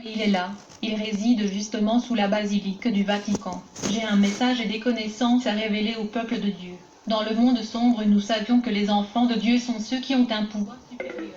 Il est là. Il réside justement sous la basilique du Vatican. J'ai un message et des connaissances à révéler au peuple de Dieu. Dans le monde sombre, nous savions que les enfants de Dieu sont ceux qui ont un pouvoir supérieur.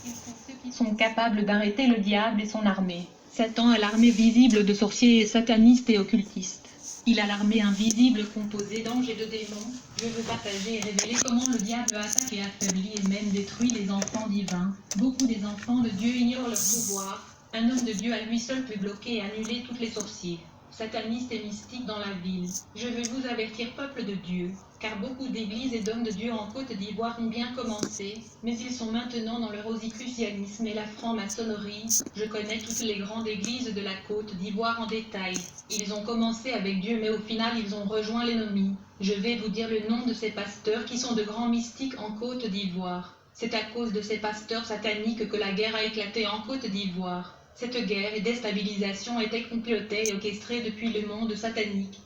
Ils sont ceux qui sont capables d'arrêter le diable et son armée. Satan a l'armée visible de sorciers satanistes et occultistes. Il a l'armée invisible composée d'anges et de démons. Je veux partager et révéler comment le diable attaque et affaiblit et même détruit les enfants divins. Beaucoup des enfants de Dieu ignorent leur pouvoir. Un homme de Dieu à lui seul peut bloquer et annuler toutes les sorciers, satanistes et mystiques dans la ville. Je veux vous avertir, peuple de Dieu, car beaucoup d'églises et d'hommes de Dieu en Côte d'Ivoire ont bien commencé, mais ils sont maintenant dans le rosicrucianisme et la franc-maçonnerie. Je connais toutes les grandes églises de la Côte d'Ivoire en détail. Ils ont commencé avec Dieu, mais au final ils ont rejoint l'ennemi. Je vais vous dire le nom de ces pasteurs qui sont de grands mystiques en Côte d'Ivoire. C'est à cause de ces pasteurs sataniques que la guerre a éclaté en Côte d'Ivoire. Cette guerre et déstabilisation étaient complotée et orchestrée depuis le monde satanique.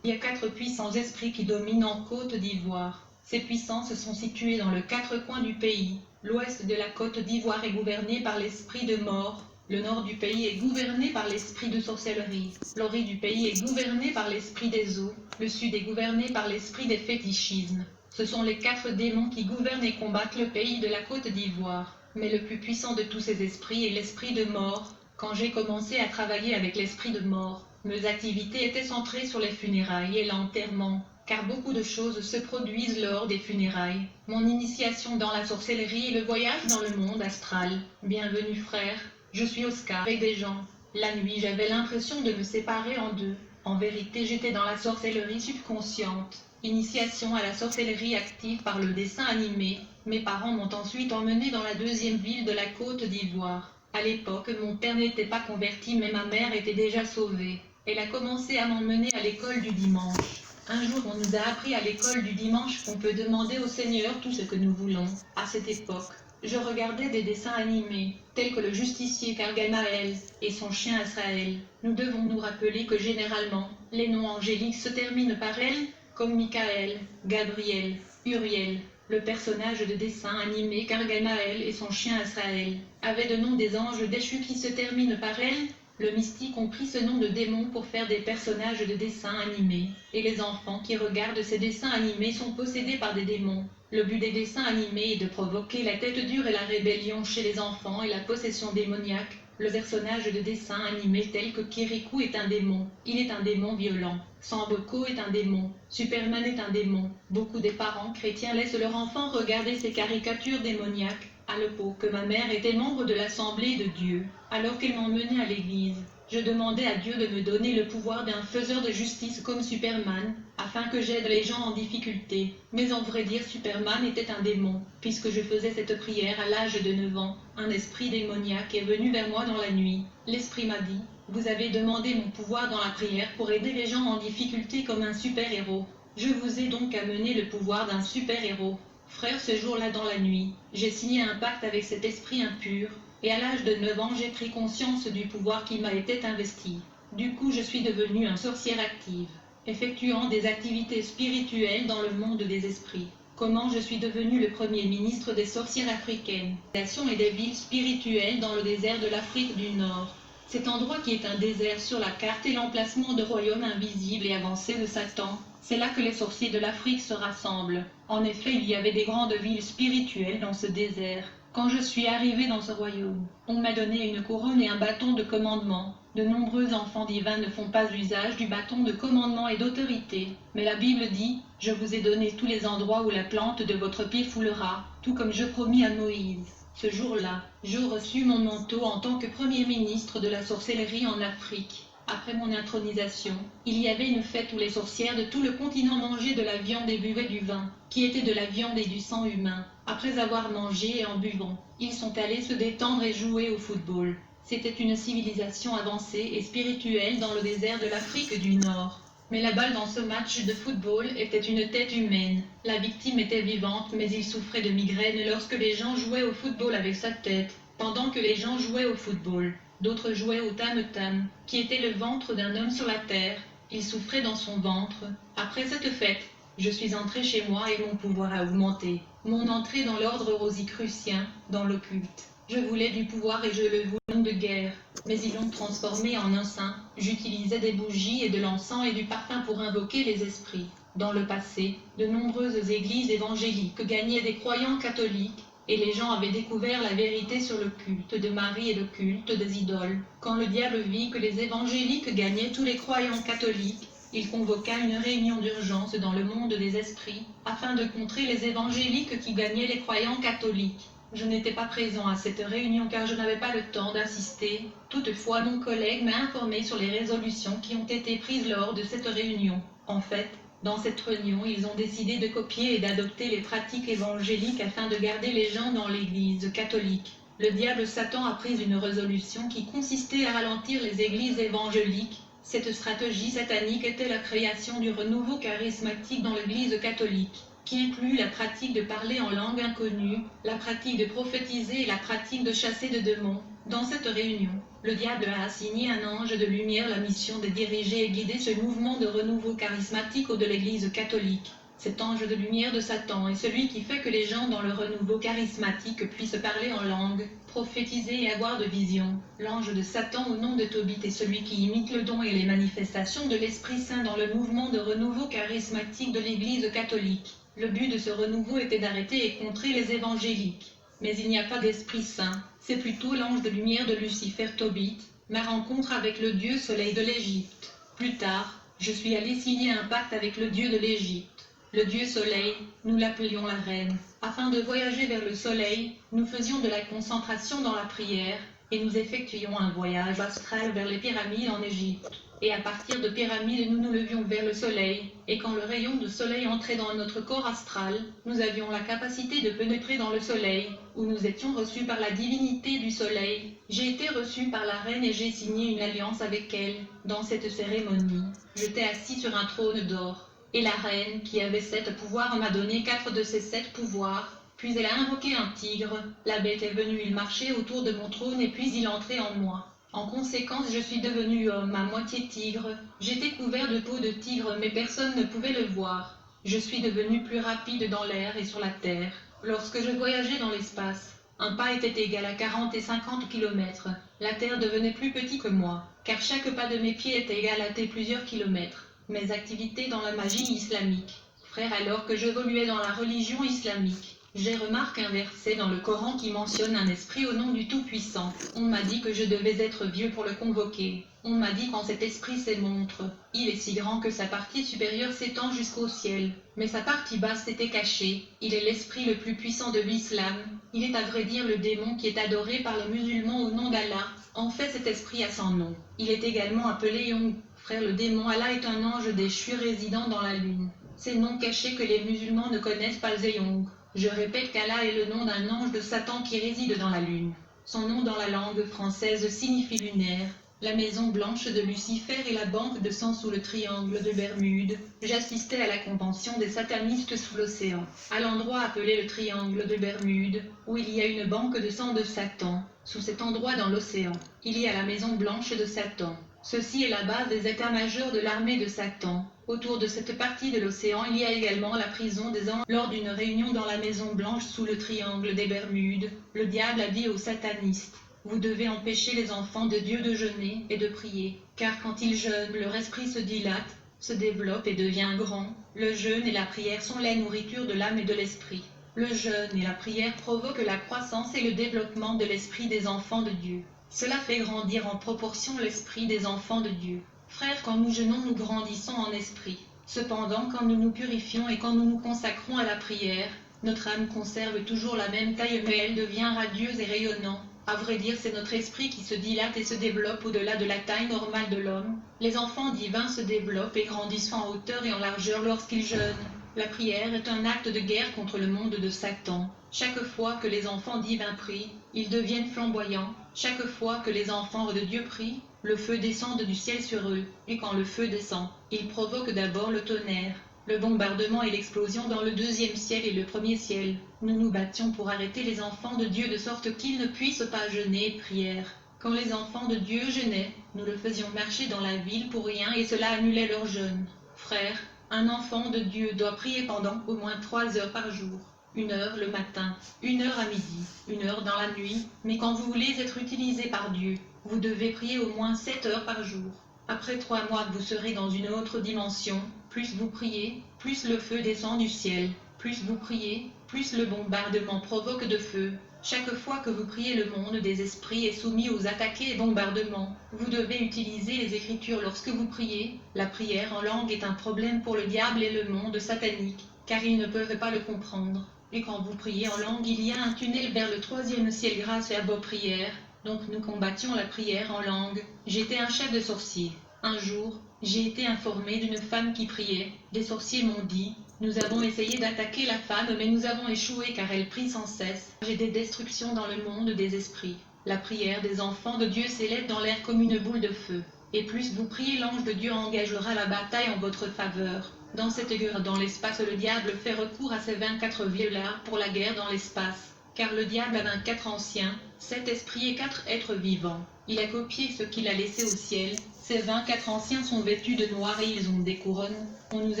Il y a 4 puissants esprits qui dominent en Côte d'Ivoire. Ces puissances sont situées dans les 4 coins du pays. L'ouest de la Côte d'Ivoire est gouverné par l'esprit de mort. Le nord du pays est gouverné par l'esprit de sorcellerie. L'orient du pays est gouverné par l'esprit des eaux. Le sud est gouverné par l'esprit des fétichismes. Ce sont les 4 démons qui gouvernent et combattent le pays de la Côte d'Ivoire. Mais le plus puissant de tous ces esprits est l'esprit de mort. Quand j'ai commencé à travailler avec l'esprit de mort, mes activités étaient centrées sur les funérailles et l'enterrement, car beaucoup de choses se produisent lors des funérailles. Mon initiation dans la sorcellerie et le voyage dans le monde astral. Bienvenue frère, je suis Oscar et des gens. La nuit j'avais l'impression de me séparer en deux. En vérité j'étais dans la sorcellerie subconsciente. Initiation à la sorcellerie active par le dessin animé. Mes parents m'ont ensuite emmené dans la 2e ville de la Côte d'Ivoire. À l'époque, mon père n'était pas converti, mais ma mère était déjà sauvée. Elle a commencé à m'emmener à l'école du dimanche. Un jour, on nous a appris à l'école du dimanche qu'on peut demander au Seigneur tout ce que nous voulons. À cette époque, je regardais des dessins animés, tels que le justicier Gargamel et son chien Israël. Nous devons nous rappeler que généralement, les noms angéliques se terminent par L, comme Michael, Gabriel, Uriel. Le personnage de dessin animé Gargamel et son chien Israël avaient de nom des anges déchus qui se terminent par L. Le mystique ont pris ce nom de démon pour faire des personnages de dessins animés. Et les enfants qui regardent ces dessins animés sont possédés par des démons. Le but des dessins animés est de provoquer la tête dure et la rébellion chez les enfants et la possession démoniaque. Le personnage de dessin animé tel que Kirikou est un démon. Il est un démon violent. Samboko est un démon. Superman est un démon. Beaucoup des parents chrétiens laissent leur enfant regarder ces caricatures démoniaques. À l'époque, ma mère était membre de l'Assemblée de Dieu. Alors qu'elle m'emmenait à l'église, je demandais à Dieu de me donner le pouvoir d'un faiseur de justice comme Superman, afin que j'aide les gens en difficulté. Mais en vrai dire, Superman était un démon. Puisque je faisais cette prière à l'âge de 9 ans, un esprit démoniaque est venu vers moi dans la nuit. L'esprit m'a dit: vous avez demandé mon pouvoir dans la prière pour aider les gens en difficulté comme un super-héros. Je vous ai donc amené le pouvoir d'un super-héros. Frère, ce jour-là dans la nuit, j'ai signé un pacte avec cet esprit impur, et à l'âge de 9 ans j'ai pris conscience du pouvoir qui m'a été investi. Du coup je suis devenue un sorcière active, effectuant des activités spirituelles dans le monde des esprits. Comment je suis devenue le premier ministre des sorcières africaines. Et des villes spirituelles dans le désert de l'Afrique du Nord. Cet endroit qui est un désert sur la carte est l'emplacement de royaumes invisibles et avancés de Satan. C'est là que les sorciers de l'Afrique se rassemblent. En effet, il y avait des grandes villes spirituelles dans ce désert. Quand je suis arrivée dans ce royaume, on m'a donné une couronne et un bâton de commandement. De nombreux enfants divins ne font pas usage du bâton de commandement et d'autorité. Mais la Bible dit: je vous ai donné tous les endroits où la plante de votre pied foulera, tout comme je promis à Moïse. Ce jour-là, je reçus mon manteau en tant que premier ministre de la sorcellerie en Afrique. Après mon intronisation, il y avait une fête où les sorcières de tout le continent mangeaient de la viande et buvaient du vin, qui était de la viande et du sang humain. Après avoir mangé et en buvant, ils sont allés se détendre et jouer au football. C'était une civilisation avancée et spirituelle dans le désert de l'Afrique du Nord. Mais la balle dans ce match de football était une tête humaine. La victime était vivante, mais il souffrait de migraine lorsque les gens jouaient au football avec sa tête. Pendant que les gens jouaient au football, d'autres jouaient au tam-tam, qui était le ventre d'un homme sur la terre. Il souffrait dans son ventre. Après cette fête, je suis entré chez moi et mon pouvoir a augmenté. Mon entrée dans l'ordre rosicrucien, dans l'occulte. Je voulais du pouvoir et je le voulais. homme de guerre, mais ils l'ont transformé en un saint. J'utilisais des bougies et de l'encens et du parfum pour invoquer les esprits. Dans le passé, de nombreuses églises évangéliques gagnaient des croyants catholiques, et les gens avaient découvert la vérité sur le culte de Marie et le culte des idoles. Quand le diable vit que les évangéliques gagnaient tous les croyants catholiques, il convoqua une réunion d'urgence dans le monde des esprits, afin de contrer les évangéliques qui gagnaient les croyants catholiques. Je n'étais pas présent à cette réunion car je n'avais pas le temps d'assister. Toutefois, mon collègue m'a informé sur les résolutions qui ont été prises lors de cette réunion. En fait, dans cette réunion, ils ont décidé de copier et d'adopter les pratiques évangéliques afin de garder les gens dans l'Église catholique. Le diable Satan a pris une résolution qui consistait à ralentir les églises évangéliques. Cette stratégie satanique était la création du renouveau charismatique dans l'Église catholique, qui inclut la pratique de parler en langue inconnue, la pratique de prophétiser et la pratique de chasser de démons. Dans cette réunion, le diable a assigné un ange de lumière la mission de diriger et guider ce mouvement de renouveau charismatique de l'Église catholique. Cet ange de lumière de Satan est celui qui fait que les gens dans le renouveau charismatique puissent parler en langue, prophétiser et avoir de visions. L'ange de Satan au nom de Tobit est celui qui imite le don et les manifestations de l'Esprit Saint dans le mouvement de renouveau charismatique de l'Église catholique. Le but de ce renouveau était d'arrêter et contrer les évangéliques. Mais il n'y a pas d'Esprit Saint, c'est plutôt l'ange de lumière de Lucifer Tobit, ma rencontre avec le dieu soleil de l'Égypte. Plus tard, je suis allé signer un pacte avec le dieu de l'Égypte. Le dieu soleil, nous l'appelions la reine. Afin de voyager vers le soleil, nous faisions de la concentration dans la prière, et nous effectuions un voyage astral vers les pyramides en Égypte. Et à partir de pyramides, nous nous levions vers le soleil, et quand le rayon de soleil entrait dans notre corps astral, nous avions la capacité de pénétrer dans le soleil, où nous étions reçus par la divinité du soleil. J'ai été reçu par la reine et j'ai signé une alliance avec elle. Dans cette cérémonie, j'étais assis sur un trône d'or. Et la reine, qui avait 7 pouvoirs, m'a donné 4 de ces 7 pouvoirs. Puis elle a invoqué un tigre. La bête est venue, il marchait autour de mon trône et puis il entrait en moi. En conséquence, je suis devenu homme, à moitié tigre. J'étais couvert de peau de tigre, mais personne ne pouvait le voir. Je suis devenu plus rapide dans l'air et sur la terre. Lorsque je voyageais dans l'espace, un pas était égal à 40 et 50 km. La terre devenait plus petite que moi, car chaque pas de mes pieds était égal à plusieurs kilomètres. Mes activités dans la magie islamique. Frère, alors que j'évoluais dans la religion islamique, j'ai remarqué un verset dans le Coran qui mentionne un esprit au nom du Tout-Puissant. On m'a dit que je devais être vieux pour le convoquer. On m'a dit quand cet esprit s'émontre, il est si grand que sa partie supérieure s'étend jusqu'au ciel, mais sa partie basse était cachée. Il est l'esprit le plus puissant de l'islam. Il est à vrai dire le démon qui est adoré par les musulmans au nom d'Allah. En fait, cet esprit a son nom. Il est également appelé Yong. Frère, le démon Allah est un ange déchu résidant dans la lune. C'est le nom caché que les musulmans ne connaissent pas Zeyong. Je répète qu'Allah est le nom d'un ange de Satan qui réside dans la lune. Son nom dans la langue française signifie lunaire. La maison blanche de Lucifer et la banque de sang sous le triangle de Bermude. J'assistais à la convention des satanistes sous l'océan, à l'endroit appelé le triangle de Bermude, où il y a une banque de sang de Satan. Sous cet endroit dans l'océan, il y a la maison blanche de Satan. Ceci est la base des états-majors de l'armée de Satan. Autour de cette partie de l'océan, il y a également la prison des anges. Lors d'une réunion dans la Maison Blanche sous le triangle des Bermudes, le diable a dit aux satanistes: vous devez empêcher les enfants de Dieu de jeûner et de prier, car quand ils jeûnent, leur esprit se dilate, se développe et devient grand. Le jeûne et la prière sont la nourriture de l'âme et de l'esprit. Le jeûne et la prière provoquent la croissance et le développement de l'esprit des enfants de Dieu. Cela fait grandir en proportion l'esprit des enfants de Dieu. Frères, quand nous jeûnons, nous grandissons en esprit. Cependant, quand nous nous purifions et quand nous nous consacrons à la prière, notre âme conserve toujours la même taille, mais elle devient radieuse et rayonnante. À vrai dire, c'est notre esprit qui se dilate et se développe au-delà de la taille normale de l'homme. Les enfants divins se développent et grandissent en hauteur et en largeur lorsqu'ils jeûnent. La prière est un acte de guerre contre le monde de Satan. Chaque fois que les enfants divins prient, ils deviennent flamboyants. Chaque fois que les enfants de Dieu prient, le feu descend du ciel sur eux. Et quand le feu descend, il provoque d'abord le tonnerre, le bombardement et l'explosion dans le deuxième ciel et le premier ciel. Nous nous battions pour arrêter les enfants de Dieu de sorte qu'ils ne puissent pas jeûner et prière. Quand les enfants de Dieu jeûnaient, nous le faisions marcher dans la ville pour rien et cela annulait leur jeûne. Frères, un enfant de Dieu doit prier pendant au moins 3 heures par jour. 1 heure le matin, 1 heure à midi, 1 heure dans la nuit, mais quand vous voulez être utilisé par Dieu, vous devez prier au moins 7 heures par jour. Après 3 mois vous serez dans une autre dimension, plus vous priez, plus le feu descend du ciel, plus vous priez, plus le bombardement provoque de feu. Chaque fois que vous priez, le monde des esprits est soumis aux attaques et bombardements. Vous devez utiliser les Écritures lorsque vous priez. La prière en langue est un problème pour le diable et le monde satanique, car ils ne peuvent pas le comprendre. Et quand vous priez en langue, il y a un tunnel vers le 3e ciel grâce à vos prières. Donc nous combattions la prière en langue. J'étais un chef de sorcier. Un jour, j'ai été informé d'une femme qui priait. Des sorciers m'ont dit: nous avons essayé d'attaquer la femme, mais nous avons échoué car elle prie sans cesse. J'ai des destructions dans le monde des esprits. La prière des enfants de Dieu s'élève dans l'air comme une boule de feu. Et plus vous priez, l'ange de Dieu engagera la bataille en votre faveur. Dans cette guerre dans l'espace, le diable fait recours à ses 24 vieillards pour la guerre dans l'espace. Car le diable a 24 anciens, 7 esprits et 4 êtres vivants. Il a copié ce qu'il a laissé au ciel. Ces 24 anciens sont vêtus de noir et ils ont des couronnes. On nous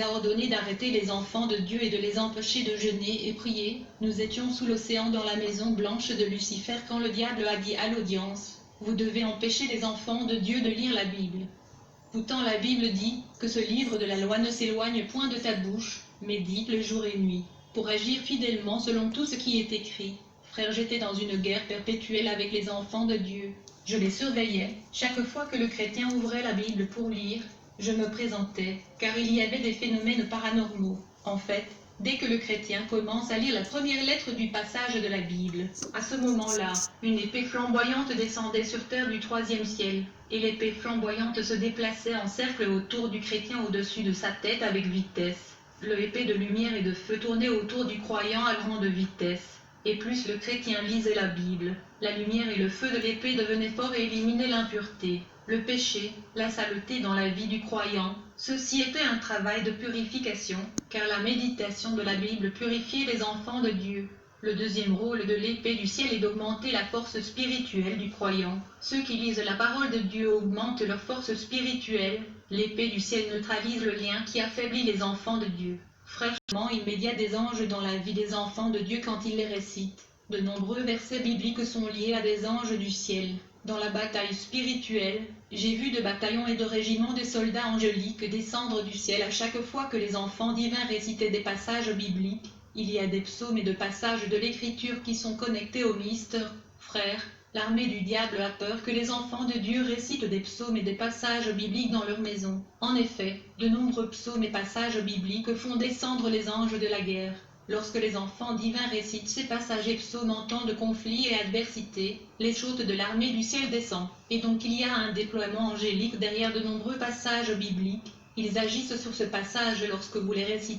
a ordonné d'arrêter les enfants de Dieu et de les empêcher de jeûner et prier. Nous étions sous l'océan dans la maison blanche de Lucifer quand le diable a dit à l'audience: vous devez empêcher les enfants de Dieu de lire la Bible. Pourtant la Bible dit que ce livre de la loi ne s'éloigne point de ta bouche, médite-le jour et nuit, pour agir fidèlement selon tout ce qui est écrit. Frère, j'étais dans une guerre perpétuelle avec les enfants de Dieu. Je les surveillais. Chaque fois que le chrétien ouvrait la Bible pour lire, je me présentais, car il y avait des phénomènes paranormaux. En fait, dès que le chrétien commence à lire la première lettre du passage de la Bible, à ce moment-là, une épée flamboyante descendait sur terre du 3e ciel, et l'épée flamboyante se déplaçait en cercle autour du chrétien au-dessus de sa tête avec vitesse. L'épée de lumière et de feu tournait autour du croyant à grande vitesse. Et plus le chrétien lisait la Bible, la lumière et le feu de l'épée devenaient forts et éliminaient l'impureté, le péché, la saleté dans la vie du croyant. Ceci était un travail de purification, car la méditation de la Bible purifiait les enfants de Dieu. Le deuxième rôle de l'épée du ciel est d'augmenter la force spirituelle du croyant. Ceux qui lisent la parole de Dieu augmentent leur force spirituelle. L'épée du ciel neutralise le lien qui affaiblit les enfants de Dieu. Fraîchement immédiat des anges dans la vie des enfants de Dieu quand ils les récitent. De nombreux versets bibliques sont liés à des anges du ciel. Dans la bataille spirituelle, j'ai vu de bataillons et de régiments de soldats angéliques descendre du ciel à chaque fois que les enfants divins récitaient des passages bibliques. Il y a des psaumes et de passages de l'Écriture qui sont connectés au mystère. Frères, l'armée du diable a peur que les enfants de Dieu récitent des psaumes et des passages bibliques dans leur maison. En effet, de nombreux psaumes et passages bibliques font descendre les anges de la guerre. Lorsque les enfants divins récitent ces passages et psaumes en temps de conflit et adversité, les hôtes de l'armée du ciel descendent. Et donc il y a un déploiement angélique derrière de nombreux passages bibliques. Ils agissent sur ce passage lorsque vous les récitez.